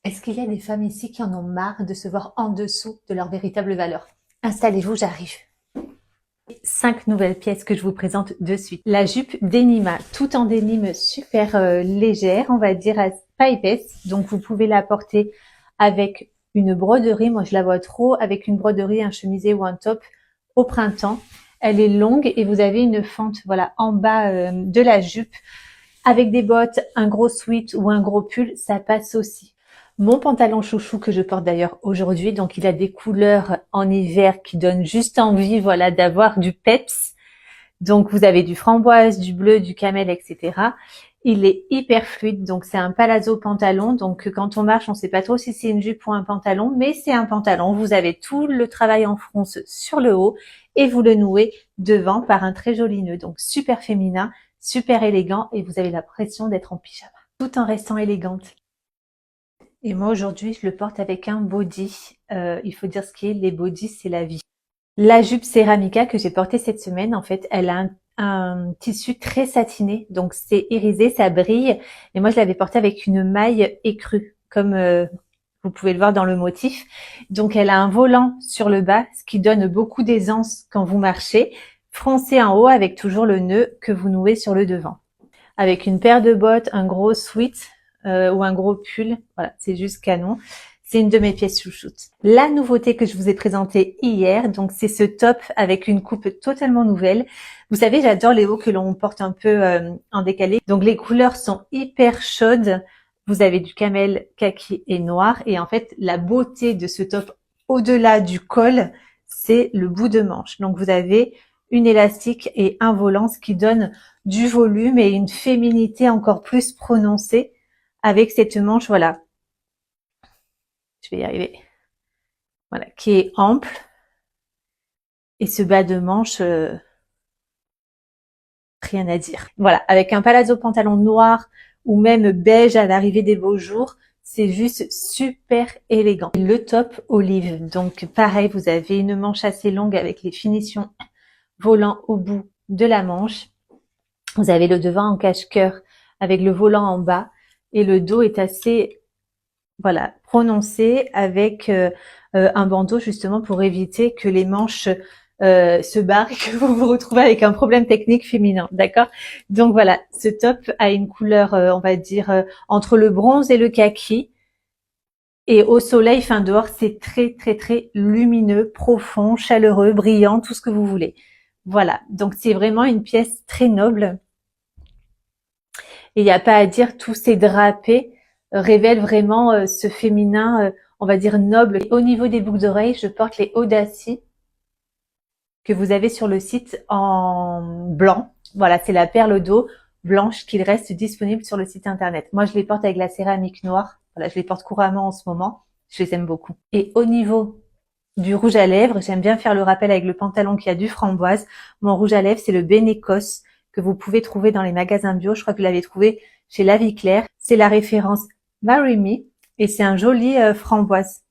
Est-ce qu'il y a des femmes ici qui en ont marre de se voir en dessous de leur véritable valeur? Installez-vous, j'arrive. 5 nouvelles pièces que je vous présente de suite. La jupe Denima, tout en dénime super légère, on va dire pas épaisse. Donc vous pouvez la porter avec une broderie. Moi je la vois trop avec une broderie, un chemisier ou un top au printemps. Elle est longue et vous avez une fente voilà en bas de la jupe. Avec des bottes, un gros sweat ou un gros pull, ça passe aussi. Mon pantalon chouchou que je porte d'ailleurs aujourd'hui, donc il a des couleurs en hiver qui donnent juste envie, voilà, d'avoir du peps. Donc vous avez du framboise, du bleu, du camel, etc. Il est hyper fluide, donc c'est un palazzo pantalon. Donc quand on marche, on ne sait pas trop si c'est une jupe ou un pantalon, mais c'est un pantalon. Vous avez tout le travail en fronce sur le haut et vous le nouez devant par un très joli nœud. Donc super féminin, super élégant et vous avez l'impression d'être en pyjama, tout en restant élégante. Et moi aujourd'hui, je le porte avec un body. Il faut dire ce qui est, les bodys, c'est la vie. La jupe Ceramica que j'ai portée cette semaine, en fait, elle a un tissu très satiné, donc c'est irisé, ça brille. Et moi, je l'avais portée avec une maille écrue, comme vous pouvez le voir dans le motif. Donc, elle a un volant sur le bas, ce qui donne beaucoup d'aisance quand vous marchez. Froncé en haut avec toujours le nœud que vous nouez sur le devant. Avec une paire de bottes, un gros sweat ou un gros pull. Voilà, c'est juste canon. C'est une de mes pièces chouchoutes. La nouveauté que je vous ai présentée hier, donc c'est ce top avec une coupe totalement nouvelle. Vous savez, j'adore les hauts que l'on porte un peu en décalé. Donc les couleurs sont hyper chaudes. Vous avez du camel, kaki et noir. Et en fait, la beauté de ce top au-delà du col, c'est le bout de manche. Donc vous avez une élastique et un volant, ce qui donne du volume et une féminité encore plus prononcée avec cette manche, voilà, je vais y arriver, voilà, qui est ample et ce bas de manche, rien à dire. Voilà, avec un palazzo pantalon noir ou même beige à l'arrivée des beaux jours, c'est juste super élégant. Le top olive, donc pareil, vous avez une manche assez longue avec les finitions volant au bout de la manche. Vous avez le devant en cache-cœur avec le volant en bas et le dos est assez voilà prononcé avec un bandeau justement pour éviter que les manches se barrent et que vous vous retrouvez avec un problème technique féminin, d'accord? Donc voilà, ce top a une couleur, on va dire, entre le bronze et le kaki. Et au soleil, enfin dehors, c'est très très très lumineux, profond, chaleureux, brillant, tout ce que vous voulez. Voilà, donc c'est vraiment une pièce très noble. Et il n'y a pas à dire, tous ces drapés révèlent vraiment ce féminin, on va dire noble. Et au niveau des boucles d'oreilles, je porte les Audacy que vous avez sur le site en blanc. Voilà, c'est la perle d'eau blanche qu'il reste disponible sur le site internet. Moi, je les porte avec la céramique noire. Voilà, je les porte couramment en ce moment. Je les aime beaucoup. Et au niveau du rouge à lèvres, j'aime bien faire le rappel avec le pantalon qui a du framboise. Mon rouge à lèvres, c'est le Benecos que vous pouvez trouver dans les magasins bio. Je crois que vous l'avez trouvé chez La Vie Claire. C'est la référence Marry Me et c'est un joli framboise.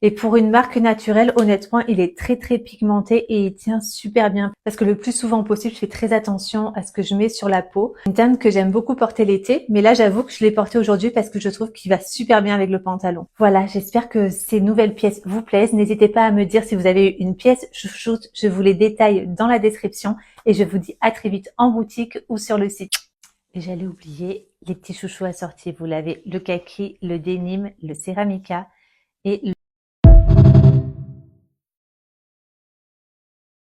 Et pour une marque naturelle, honnêtement, il est très très pigmenté et il tient super bien. Parce que le plus souvent possible, je fais très attention à ce que je mets sur la peau. Une teinte que j'aime beaucoup porter l'été, mais là j'avoue que je l'ai porté aujourd'hui parce que je trouve qu'il va super bien avec le pantalon. Voilà, j'espère que ces nouvelles pièces vous plaisent. N'hésitez pas à me dire si vous avez une pièce chouchoute, je vous les détaille dans la description. Et je vous dis à très vite en boutique ou sur le site. Et j'allais oublier les petits chouchous assortis. Vous l'avez le kaki, le denim, le ceramica et le